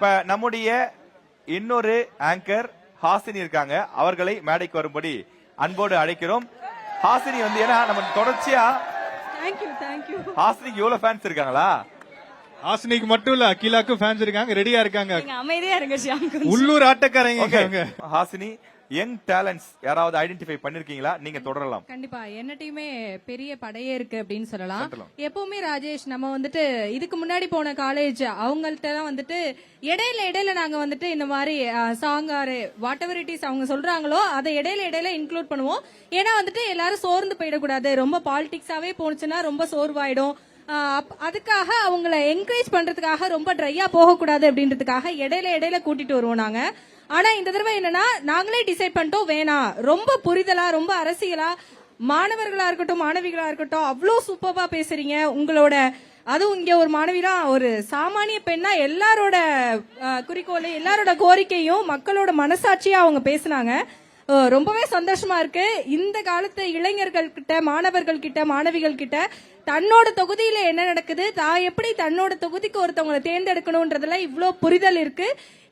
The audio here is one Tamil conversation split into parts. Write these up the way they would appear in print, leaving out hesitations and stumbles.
இப்ப நம்முடைய இன்னொரு ஆங்கர் ஹாசினி இருக்காங்க, அவர்களை மேடைக்கு வரும்படி அன்போடு அழைக்கிறோம். ஹாசினி வந்து ஏன்னா நம்ம தொடர்ச்சியா ஹாசினிக்கு எவ்வளவு ஃபேன்ஸ் இருக்காங்களா? ஹாசினிக்கு மட்டும் இல்ல, அகிலாக்கு ஃபேன்ஸ் இருக்காங்க, ரெடியா இருக்காங்க. அமைதியா இருங்க. உள்ளூர் ஆட்டக்காரங்க. ஹாசினி, யங் டேலண்ட்ஸ் யாராவது ஐடென்டிஃபை பண்ணிருக்கீங்களா? நீங்க தொடரலாம். கண்டிப்பா என்ன டீமே பெரிய படையே இருக்கு அப்படின்னு சொல்லலாம். எப்பவுமே ராஜேஷ் நம்ம வந்துட்டு இதுக்கு முன்னாடி போன காலேஜ் அவங்கள்ட்ட தான் வந்துட்டு இடையில நாங்க வந்துட்டு இந்த மாதிரி சாங் ஆறு வாட் எவர் இட் இஸ் அவங்க சொல்றாங்களோ அதை இடையில இன்க்ளூட் பண்ணுவோம். ஏன்னா வந்துட்டு எல்லாரும் சோர்ந்து போயிடக்கூடாது. ரொம்ப பாலிடிக்ஸாவே போனுச்சுன்னா ரொம்ப சோர்வாயிடும். அதுக்காக அவங்கள என்கரேஜ் பண்றதுக்காக ரொம்ப ட்ரையா போகக்கூடாது அப்படின்றதுக்காக இடையில கூட்டிட்டு வருவோம் நாங்க. ஆனா இந்த தடவை என்னன்னா நாங்களே டிசைட் பண்ணிட்டோம், வேணாம் ரொம்ப புரிதலா ரொம்ப அரசியலா மாணவர்களா இருக்கட்டும் மாணவிகளா இருக்கட்டும் அவ்வளோ சூப்பரா பேசுறீங்க. உங்களோட அதுவும் இங்க ஒரு மாணவினா ஒரு சாமானிய பெண்ணா எல்லாரோட குறிக்கோள் எல்லாரோட கோரிக்கையும் மக்களோட மனசாட்சியா அவங்க பேசினாங்க. ரொம்பவே சந்தோஷமா இருக்கு. இந்த காலத்து இளைஞர்கள் கிட்ட மாணவர்கள் கிட்ட மாணவிகள் கிட்ட தன்னோட தொகுதியில என்ன நடக்குது, தான் எப்படி தன்னோட தொகுதிக்கு ஒருத்தவங்களை தேர்ந்தெடுக்கணும்ன்றதுல இவ்ளோ புரிதல் இருக்கு.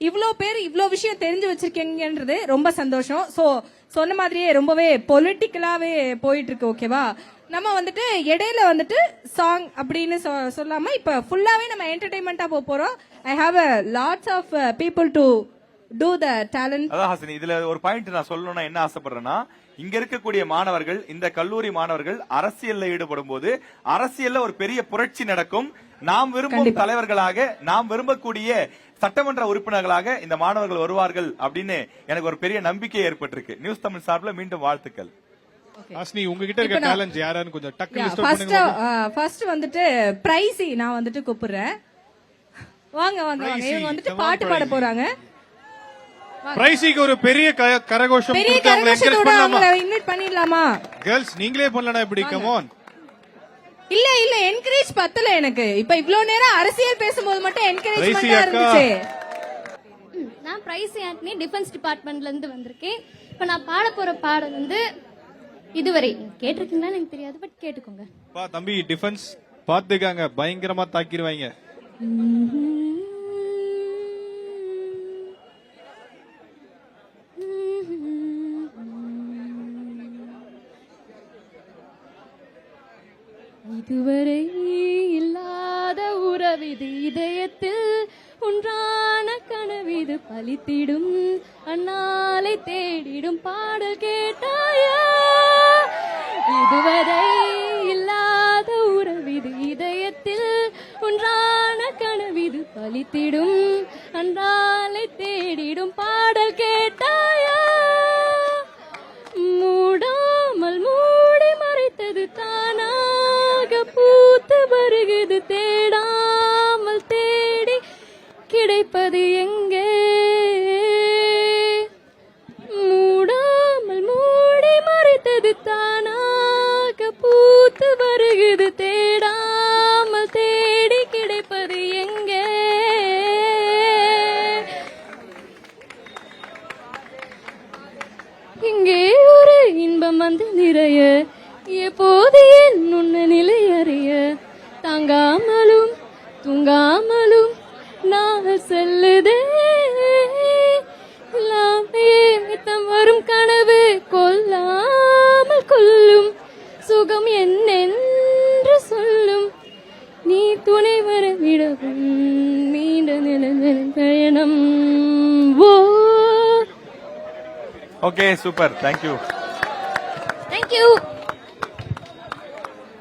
இவ்ளோ பேர் இவ்ளோ விஷயம் தெரிஞ்சு வச்சிருக்கீங்கன்றது ரொம்ப சந்தோஷம். சோ சொன்ன மாதிரியே ரொம்பவே பொலிட்டிக்கலாவே போயிட்டு இருக்கு. ஓகேவா, நம்ம வந்துட்டு இடையில வந்துட்டு சாங் அப்படின்னு சொல்லாம இப்ப ஃபுல்லாவே நம்ம என்டர்டைன்மெண்டா போறோம். I have a lots of people to do the talent. அதான் ஹாசினி, இதுல ஒரு பாயிண்ட் நான் சொல்லணும்னா என்ன ஆசைப்படுறேன்னா, இங்க இருக்கக்கூடிய மாணவர்கள் இந்த கல்லூரி மாணவர்கள் அரசியல்ல ஈடுபடும் போது அரசியல்ல ஒரு பெரிய புரட்சி நடக்கும். நாம் விரும்பும் தலைவர்களாக நாம் விரும்பக்கூடிய சட்டமன்ற உறுப்பினர்களாக இந்த மாணவர்கள் வருவார்கள் அப்படின்னு எனக்கு ஒரு பெரிய நம்பிக்கை ஏற்பட்டிருக்கு. நியூஸ் தமிழ் சார்பில் மீண்டும் வாழ்த்துக்கள். ஹாசினி, உங்ககிட்ட இருக்க டேலண்ட்ஸ் யாரான்னு கொஞ்சம் டக்கு லிஸ்ட் பண்ணுங்க. ஃபர்ஸ்ட் வந்துட்டு பிரைசி நான் வந்துட்டு கூப்பிடுறேன். வாங்க இவங்க வந்துட்டு பாட்டு பாட போறாங்க. பிரைசிக்கு ஒரு பெரிய கரகோஷம் கொடுத்து அவங்களை என்கரேஜ் பண்ணலாமா? இன்வைட் பண்ணிடலாமா? கேர்ள்ஸ் நீங்களே பண்ணலனா எப்படி? Come on. இல்ல என்கரேஜ் பத்தல எனக்கு. இப்ப இவ்ளோ நேரம் அரசியல் பேசும்போது மட்டும் என்கரேஜ்மெண்டா இருந்துச்சு. நான் பிரைசி ஆண்டனி டிஃபென்ஸ் டிபார்ட்மெண்ட்ல இருந்து வந்திருக்கேன். இப்ப நான் பாட போற பாடல் வந்து இதுவரை கேட்டிருக்கீங்களா எனக்கு தெரியாது, பட் கேட்டுக்கோங்க. பா தம்பி, டிஃபென்ஸ் பாத்துக்காங்க, பயங்கரமா தாக்கிடுவாங்க. இதுவரை இல்லாத உறவிது இதயத்தில் ஒன்றான கனவிது பலித்திடும் அண்ணாலை தேடிடும் பாடல் கேட்டாயா? இதுவரை இல்லாத உறவிது இதயத்தில் ஒன்றான கனவிது பலித்திடும் அண்ணாலை தேடிடும் பாடல் கேட்டாயா? மூடாமல் மூடி மறைத்தது தானாக பூத்து வருகிறது, தேடாமல் தேடி கிடைப்பது எங்கே? மூடாமல் மூடி மறைத்தது தானாக பூத்து வருகிறது, தேடாமல் தேடி கிடைப்பது எங்கே? இங்கே ஒரு இன்பம் வந்து நிறைய எப்போது என் உன்ன நிலை அறிய தாங்காமலும் தூங்காமலும் நான் செல்லுதே. மித்தம் வரும் கனவு கொல்லாமல் கொல்லும் சுகம் என்னென்று சொல்லும். நீ துணை வர விடவும் மீண்ட நில பயணம். Okay, super, thank you. Thank you.